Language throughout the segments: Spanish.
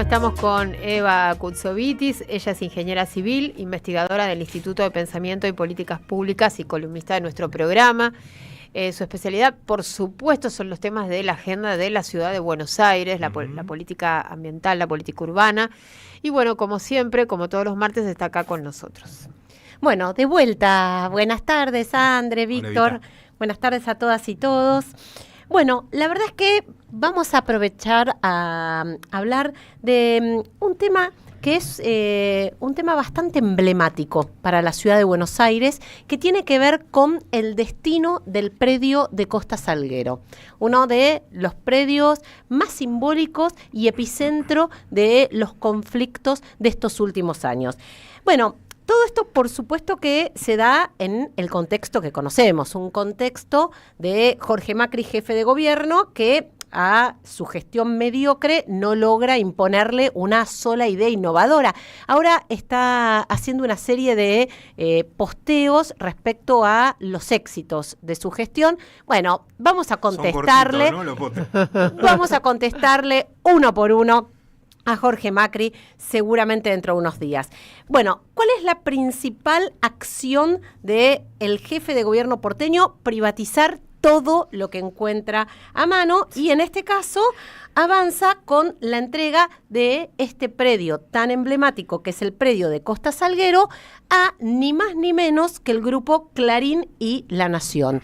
estamos con Eva Kutsovitis. Ella es ingeniera civil, investigadora del Instituto de Pensamiento y Políticas Públicas y columnista de nuestro programa. Su especialidad, por supuesto, son los temas de la agenda de la ciudad de Buenos Aires, la política ambiental, la política urbana. Y bueno, como siempre, como todos los martes, está acá con nosotros. Bueno, de vuelta. Buenas tardes, Andre, Víctor. Buenas tardes a todas y todos. Bueno, la verdad es que vamos a aprovechar a hablar de un tema que es un tema bastante emblemático para la ciudad de Buenos Aires, que tiene que ver con el destino del predio de Costa Salguero, uno de los predios más simbólicos y epicentro de los conflictos de estos últimos años. Bueno, todo esto, por supuesto, que se da en el contexto que conocemos, un contexto de Jorge Macri, jefe de gobierno, que a su gestión mediocre no logra imponerle una sola idea innovadora. Ahora está haciendo una serie de posteos respecto a los éxitos de su gestión. Bueno, vamos a contestarle, vamos a contestarle uno por uno a Jorge Macri, seguramente dentro de unos días. Bueno, ¿cuál es la principal acción del jefe de gobierno porteño? Privatizar todo lo que encuentra a mano, y en este caso avanza con la entrega de este predio tan emblemático que es el predio de Costa Salguero a ni más ni menos que el grupo Clarín y La Nación.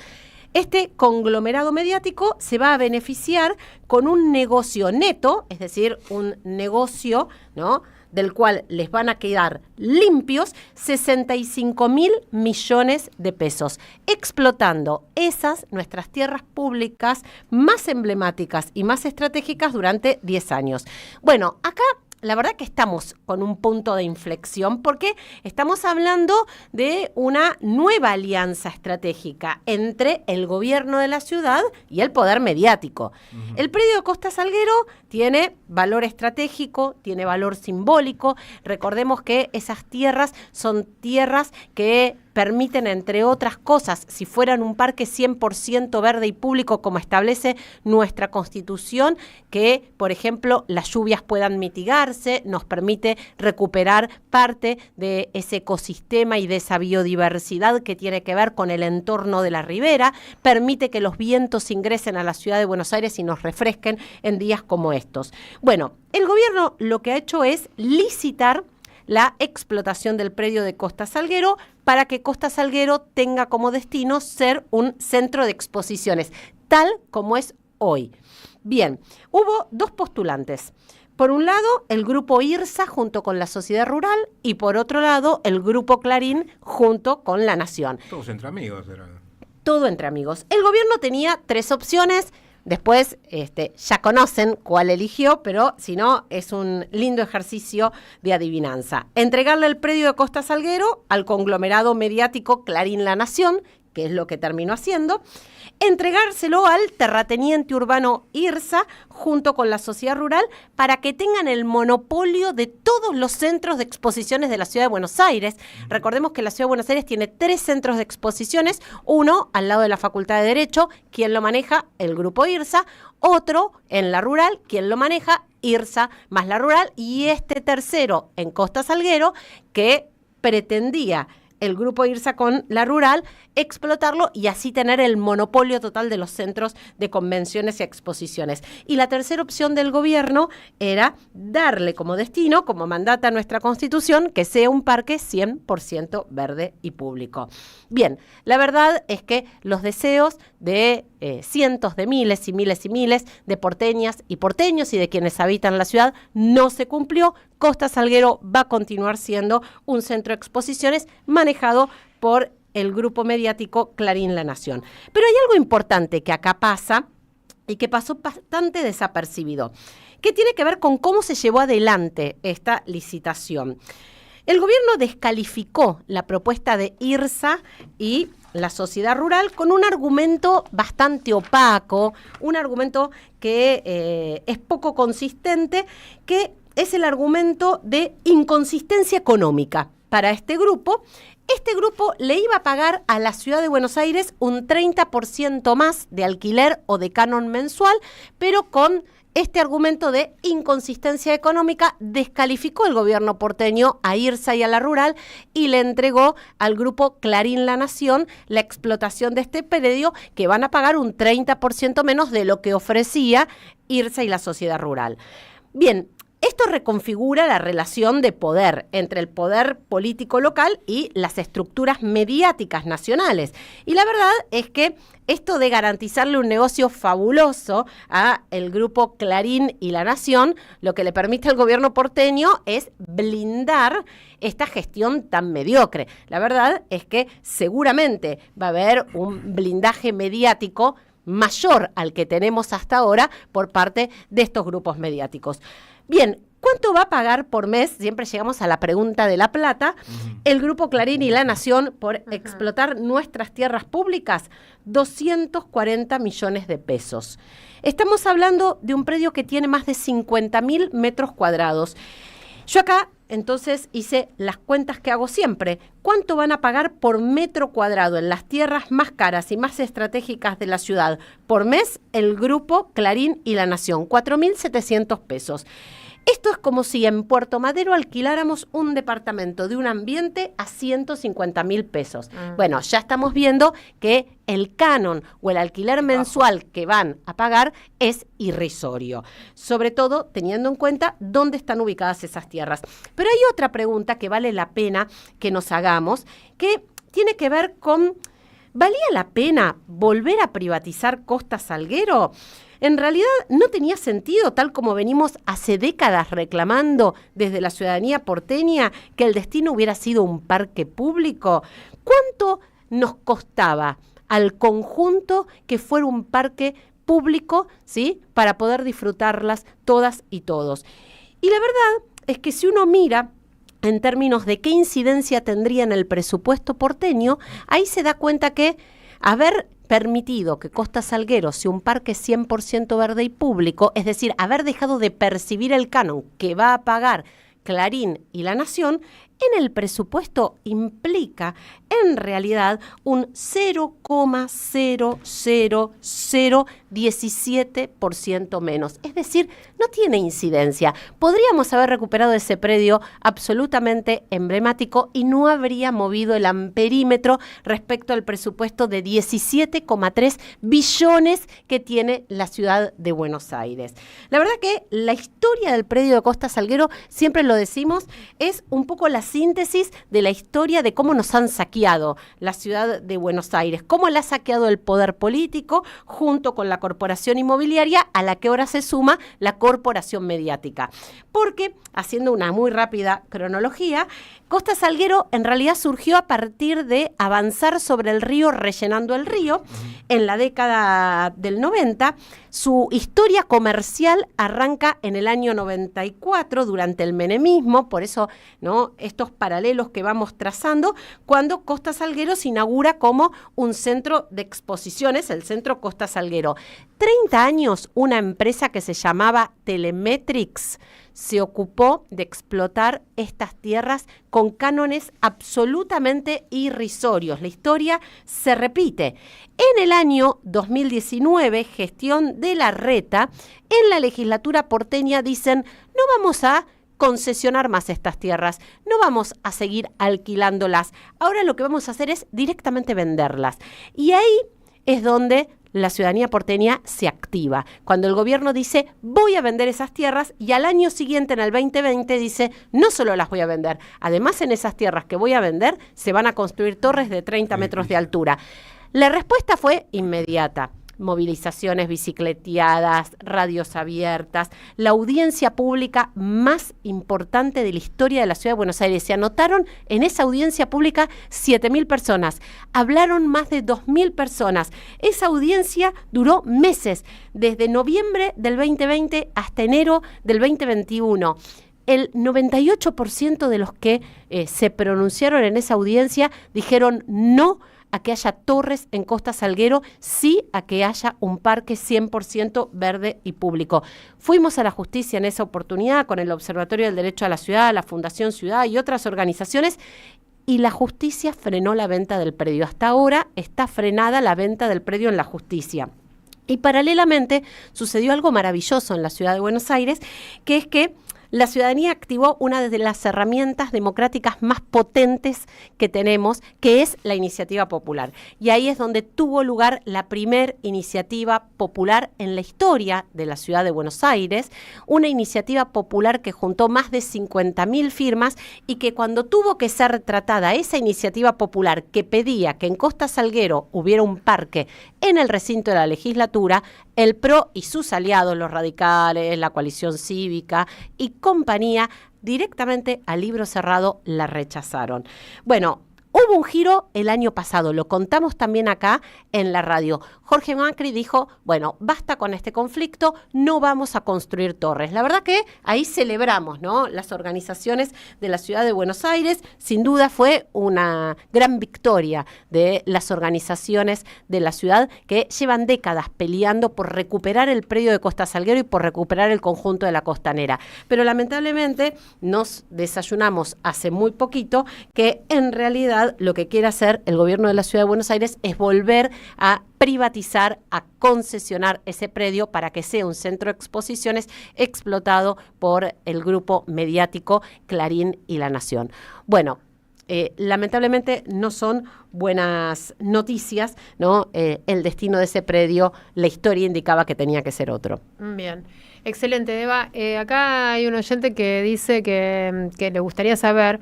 Este conglomerado mediático se va a beneficiar con un negocio neto, es decir, un negocio, ¿no?, del cual les van a quedar limpios 65.000 millones de pesos, explotando esas nuestras tierras públicas más emblemáticas y más estratégicas durante 10 años. Bueno, acá la verdad que estamos con un punto de inflexión porque estamos hablando de una nueva alianza estratégica entre el gobierno de la ciudad y el poder mediático. El predio de Costa Salguero tiene valor estratégico, tiene valor simbólico. Recordemos que esas tierras son tierras que permiten, entre otras cosas, si fueran un parque 100% verde y público, como establece nuestra Constitución, que, por ejemplo, las lluvias puedan mitigarse, nos permite recuperar parte de ese ecosistema y de esa biodiversidad que tiene que ver con el entorno de la ribera, permite que los vientos ingresen a la ciudad de Buenos Aires y nos refresquen en días como estos. Bueno, el gobierno lo que ha hecho es licitar la explotación del predio de Costa Salguero para que Costa Salguero tenga como destino ser un centro de exposiciones, tal como es hoy. Bien, hubo dos postulantes. Por un lado, el grupo IRSA junto con la sociedad rural y por otro lado, el grupo Clarín junto con La Nación. Todos entre amigos eran. Todo entre amigos. El gobierno tenía tres opciones. Después ya conocen cuál eligió, pero si no, es un lindo ejercicio de adivinanza. Entregarle el predio de Costa Salguero al conglomerado mediático Clarín La Nación, que es lo que terminó haciendo. Entregárselo al terrateniente urbano IRSA junto con la sociedad rural para que tengan el monopolio de todos los centros de exposiciones de la ciudad de Buenos Aires. Recordemos que la ciudad de Buenos Aires tiene 3 centros de exposiciones, uno al lado de la Facultad de Derecho, quien lo maneja el grupo IRSA, otro en la rural, quien lo maneja IRSA más la rural, y este tercero en Costa Salguero, que pretendía el grupo IRSA con la rural, explotarlo y así tener el monopolio total de los centros de convenciones y exposiciones. Y la tercera opción del gobierno era darle como destino, como mandata nuestra Constitución, que sea un parque 100% verde y público. Bien, la verdad es que los deseos de cientos de miles y miles y miles de porteñas y porteños y de quienes habitan la ciudad no se cumplió. Costa Salguero va a continuar siendo un centro de exposiciones manejado por el grupo mediático Clarín La Nación. Pero hay algo importante que acá pasa y que pasó bastante desapercibido, que tiene que ver con cómo se llevó adelante esta licitación. El gobierno descalificó la propuesta de IRSA y la sociedad rural con un argumento bastante opaco, un argumento que es poco consistente, que es el argumento de inconsistencia económica. Para este grupo le iba a pagar a la ciudad de Buenos Aires un 30% más de alquiler o de canon mensual, pero con este argumento de inconsistencia económica descalificó el gobierno porteño a IRSA y a la rural y le entregó al grupo Clarín La Nación la explotación de este predio, que van a pagar un 30% menos de lo que ofrecía IRSA y la sociedad rural. Bien, esto reconfigura la relación de poder entre el poder político local y las estructuras mediáticas nacionales. Y la verdad es que esto de garantizarle un negocio fabuloso a el grupo Clarín y La Nación, lo que le permite al gobierno porteño es blindar esta gestión tan mediocre. La verdad es que seguramente va a haber un blindaje mediático mayor al que tenemos hasta ahora por parte de estos grupos mediáticos. Bien, ¿cuánto va a pagar por mes? Siempre llegamos a la pregunta de la plata. El Grupo Clarín y La Nación por explotar nuestras tierras públicas, 240 millones de pesos. Estamos hablando de un predio que tiene más de 50.000 metros cuadrados. Yo acá, entonces, hice las cuentas que hago siempre. ¿Cuánto van a pagar por metro cuadrado en las tierras más caras y más estratégicas de la ciudad? Por mes, el Grupo Clarín y La Nación, 4.700 pesos. Esto es como si en Puerto Madero alquiláramos un departamento de un ambiente a 150.000 pesos. Bueno, ya estamos viendo que el canon o el alquiler mensual que van a pagar es irrisorio, sobre todo teniendo en cuenta dónde están ubicadas esas tierras. Pero hay otra pregunta que vale la pena que nos hagamos, que tiene que ver con, ¿valía la pena volver a privatizar Costa Salguero? En realidad no tenía sentido, tal como venimos hace décadas reclamando desde la ciudadanía porteña, que el destino hubiera sido un parque público. ¿Cuánto nos costaba al conjunto que fuera un parque público, ¿sí?, para poder disfrutarlas todas y todos? Y la verdad es que si uno mira en términos de qué incidencia tendría en el presupuesto porteño, ahí se da cuenta que haber permitido que Costa Salguero sea un parque 100% verde y público, es decir, haber dejado de percibir el canon que va a pagar Clarín y La Nación, en el presupuesto implica en realidad un 0,00017% menos. Es decir, no tiene incidencia. Podríamos haber recuperado ese predio absolutamente emblemático y no habría movido el amperímetro respecto al presupuesto de 17,3 billones que tiene la ciudad de Buenos Aires. La verdad que la historia del predio de Costa Salguero, siempre lo decimos, es un poco la síntesis de la historia de cómo nos han saqueado la ciudad de Buenos Aires, cómo la ha saqueado el poder político junto con la corporación inmobiliaria, a la que ahora se suma la corporación mediática. Porque, haciendo una muy rápida cronología, Costa Salguero en realidad surgió a partir de avanzar sobre el río rellenando el río. En la década del 90, su historia comercial arranca en el año 94, durante el menemismo, por eso, ¿no?, estos paralelos que vamos trazando, cuando Costa Salguero se inaugura como un centro de exposiciones, el Centro Costa Salguero. 30 años, una empresa que se llamaba Telemetrics se ocupó de explotar estas tierras con cánones absolutamente irrisorios. La historia se repite. En el año 2019, gestión de Larreta, en la legislatura porteña dicen, no vamos a concesionar más estas tierras, no vamos a seguir alquilándolas, ahora lo que vamos a hacer es directamente venderlas. Y ahí es donde la ciudadanía porteña se activa. Cuando el gobierno dice, voy a vender esas tierras, y al año siguiente, en el 2020, dice, no solo las voy a vender, además en esas tierras que voy a vender, se van a construir torres de 30 metros de altura. La respuesta fue inmediata. Movilizaciones bicicleteadas, radios abiertas, la audiencia pública más importante de la historia de la ciudad de Buenos Aires. Se anotaron en esa audiencia pública 7.000 personas, hablaron más de 2.000 personas. Esa audiencia duró meses, desde noviembre del 2020 hasta enero del 2021. El 98% de los que se pronunciaron en esa audiencia dijeron no a que haya torres en Costa Salguero, sí a que haya un parque 100% verde y público. Fuimos a la justicia en esa oportunidad con el Observatorio del Derecho a la Ciudad, la Fundación Ciudad y otras organizaciones, y la justicia frenó la venta del predio. Hasta ahora está frenada la venta del predio en la justicia. Y paralelamente sucedió algo maravilloso en la ciudad de Buenos Aires, que es que la ciudadanía activó una de las herramientas democráticas más potentes que tenemos, que es la iniciativa popular. Y ahí es donde tuvo lugar la primer iniciativa popular en la historia de la ciudad de Buenos Aires, una iniciativa popular que juntó más de 50.000 firmas y que cuando tuvo que ser tratada esa iniciativa popular que pedía que en Costa Salguero hubiera un parque en el recinto de la legislatura, el PRO y sus aliados, los radicales, la coalición cívica y compañía, directamente a libro cerrado la rechazaron. Bueno, hubo un giro el año pasado, lo contamos también acá en la radio. Jorge Macri dijo, bueno, basta con este conflicto, no vamos a construir torres. La verdad que ahí celebramos, ¿no? Las organizaciones de la ciudad de Buenos Aires, sin duda fue una gran victoria de las organizaciones de la ciudad que llevan décadas peleando por recuperar el predio de Costa Salguero y por recuperar el conjunto de la Costanera. Pero lamentablemente nos desayunamos hace muy poquito que en realidad lo que quiere hacer el gobierno de la ciudad de Buenos Aires es volver a privatizar, a concesionar ese predio para que sea un centro de exposiciones explotado por el grupo mediático Clarín y La Nación. Bueno, lamentablemente no son buenas noticias, ¿no? El destino de ese predio, la historia indicaba que tenía que ser otro. Bien, excelente, Eva. Acá hay un oyente que dice que le gustaría saber,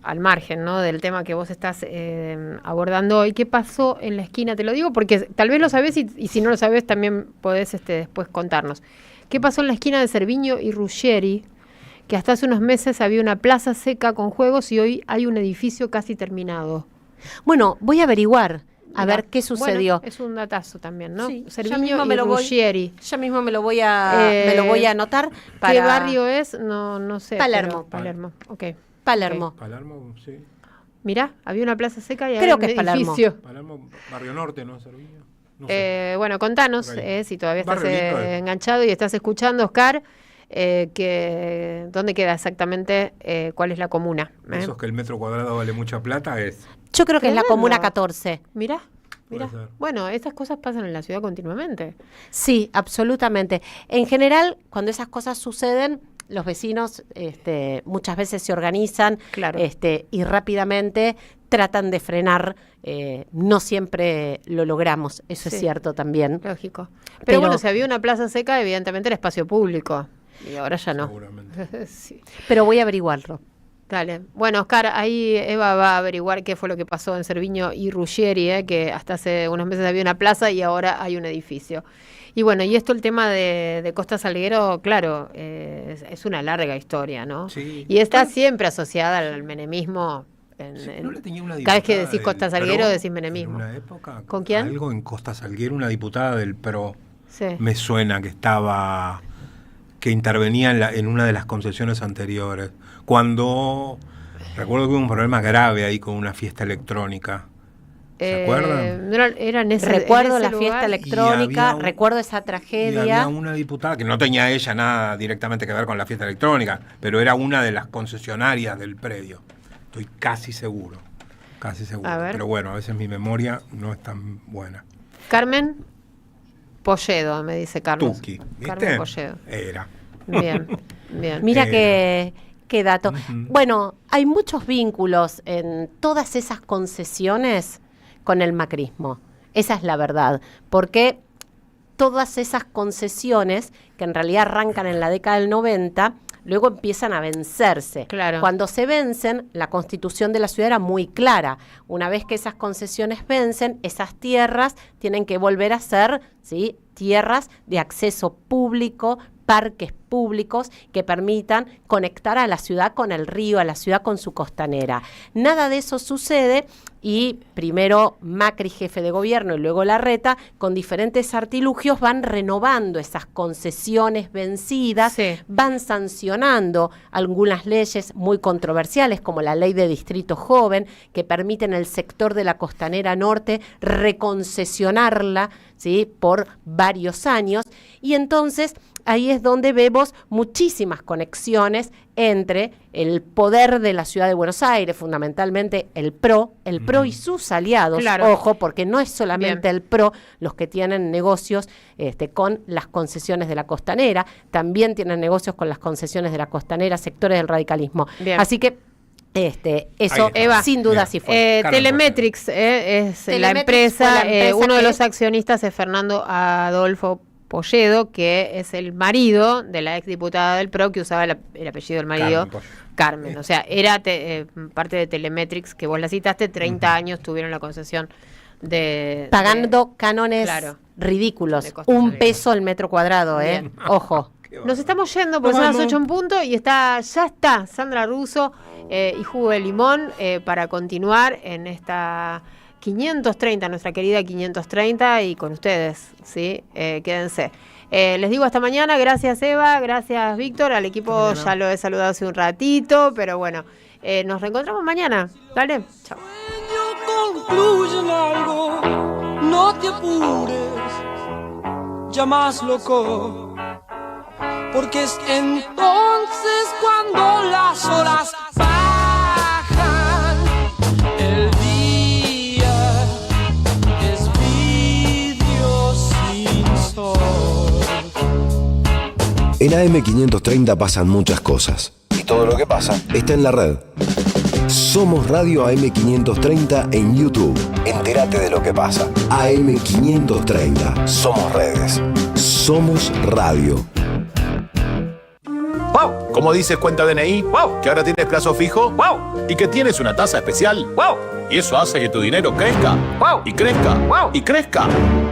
al margen, ¿no?, del tema que vos estás abordando hoy, ¿qué pasó en la esquina? Te lo digo porque tal vez lo sabés y si no lo sabés también podés después contarnos. ¿Qué pasó en la esquina de Cerviño y Ruggeri? Que hasta hace unos meses había una plaza seca con juegos y hoy hay un edificio casi terminado. Bueno, voy a averiguar. A ver qué sucedió. Bueno, es un datazo también, ¿no? Sí, Cerviño y Ruggeri. Ya mismo me lo voy a anotar. ¿Qué barrio es? No sé. Palermo. Palermo, ok. Palermo. Okay. Palermo, sí. Mirá, había una plaza seca y creo había que un es edificio. Palermo, Barrio Norte, ¿no? Cerviño. No sé. Bueno, contanos si todavía estás enganchado y estás escuchando, Oscar, ¿dónde queda exactamente? ¿Cuál es la comuna? Eso es que el metro cuadrado vale mucha plata, es... Yo creo que es la comuna 14. Mirá. Bueno, estas cosas pasan en la ciudad continuamente. Sí, absolutamente. En general, cuando esas cosas suceden, los vecinos muchas veces se organizan, claro, y rápidamente tratan de frenar. No siempre lo logramos, eso es cierto también. Lógico. Pero bueno, si había una plaza seca, evidentemente era espacio público. Y ahora ya no. Seguramente. Sí. Pero voy a averiguarlo. Dale. Bueno, Oscar, ahí Eva va a averiguar qué fue lo que pasó en Cerviño y Ruggeri, que hasta hace unos meses había una plaza y ahora hay un edificio. Y bueno, y esto el tema de Costa Salguero, claro, es una larga historia, ¿no? Sí. Y está siempre asociada al menemismo. ¿No le tenía una cada vez que decís del Costa Salguero PRO, decís menemismo. En una época, ¿con quién? Algo en Costa Salguero, una diputada del PRO. Sí. Me suena que intervenía en una de las concesiones anteriores. Cuando recuerdo que hubo un problema grave ahí con una fiesta electrónica. ¿Se acuerdan? Recuerdo la fiesta electrónica, recuerdo esa tragedia. Y había una diputada que no tenía ella nada directamente que ver con la fiesta electrónica, pero era una de las concesionarias del predio. Estoy casi seguro. Pero bueno, a veces mi memoria no es tan buena. Carmen Polledo, me dice Carlos. Tuki, ¿viste? Carmen Polledo. Era. Bien. Mira qué dato. Bueno, hay muchos vínculos en todas esas concesiones con el macrismo. Esa es la verdad. Porque todas esas concesiones, que en realidad arrancan en la década del 90, luego empiezan a vencerse. Claro. Cuando se vencen, la constitución de la ciudad era muy clara. Una vez que esas concesiones vencen, esas tierras tienen que volver a ser, ¿sí?, tierras de acceso público, parques públicos que permitan conectar a la ciudad con el río, a la ciudad con su costanera. Nada de eso sucede y primero Macri, jefe de gobierno, y luego Larreta, con diferentes artilugios van renovando esas concesiones vencidas, van sancionando algunas leyes muy controversiales, como la ley de distrito joven, que permiten el sector de la costanera norte reconcesionarla, ¿sí?, por varios años, y entonces ahí es donde vemos vos muchísimas conexiones entre el poder de la ciudad de Buenos Aires, fundamentalmente el PRO y sus aliados, ojo, porque no es solamente el PRO los que tienen negocios con las concesiones de la Costanera, también tienen negocios con las concesiones de la Costanera, sectores del radicalismo. Así que eso, Eva, sin duda sí fue. Telemetrics es la empresa, uno de los accionistas es Fernando Adolfo Polledo, que es el marido de la exdiputada del PRO que usaba el apellido del marido, Carmen. O sea, era parte de Telemetrics, que vos la citaste, 30 años tuvieron la concesión pagando cánones ridículos, $1 el metro cuadrado, ojo. Nos estamos yendo porque son las 8 en punto y ya está Sandra Russo y Jugo de Limón para continuar en esta 530, nuestra querida 530, y con ustedes, ¿sí? Quédense. Les digo hasta mañana. Gracias, Eva, gracias, Víctor. Al equipo ya lo he saludado hace un ratito, pero bueno, nos reencontramos mañana. Dale, chao. Concluyen algo, no te apures, ya más loco, porque es entonces cuando las horas bajan, el día es vidrio sin sol. En AM530 pasan muchas cosas, y todo lo que pasa está en la red. Somos Radio AM530 en YouTube. Entérate de lo que pasa. AM530. Somos redes. Somos radio. ¡Wow! ¿Cómo dices cuenta DNI? ¡Wow! ¿Que ahora tienes plazo fijo? ¡Wow! ¿Y que tienes una tasa especial? ¡Wow! Y eso hace que tu dinero crezca. ¡Wow! Y crezca. ¡Wow! Y crezca.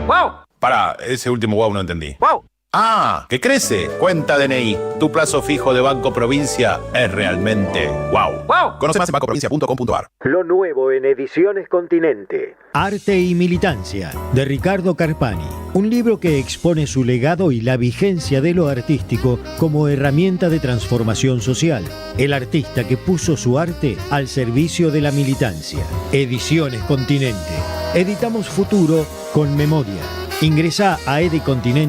¡Wow! Pará, ese último wow no entendí. ¡Wow! ¡Ah! ¡Que crece! Cuenta DNI. Tu plazo fijo de Banco Provincia es realmente wow. ¡Wow! Conoce más en bancoprovincia.com.ar. Lo nuevo en Ediciones Continente. Arte y Militancia, de Ricardo Carpani. Un libro que expone su legado y la vigencia de lo artístico como herramienta de transformación social. El artista que puso su arte al servicio de la militancia. Ediciones Continente. Editamos futuro con memoria. Ingresá a Edicontinente.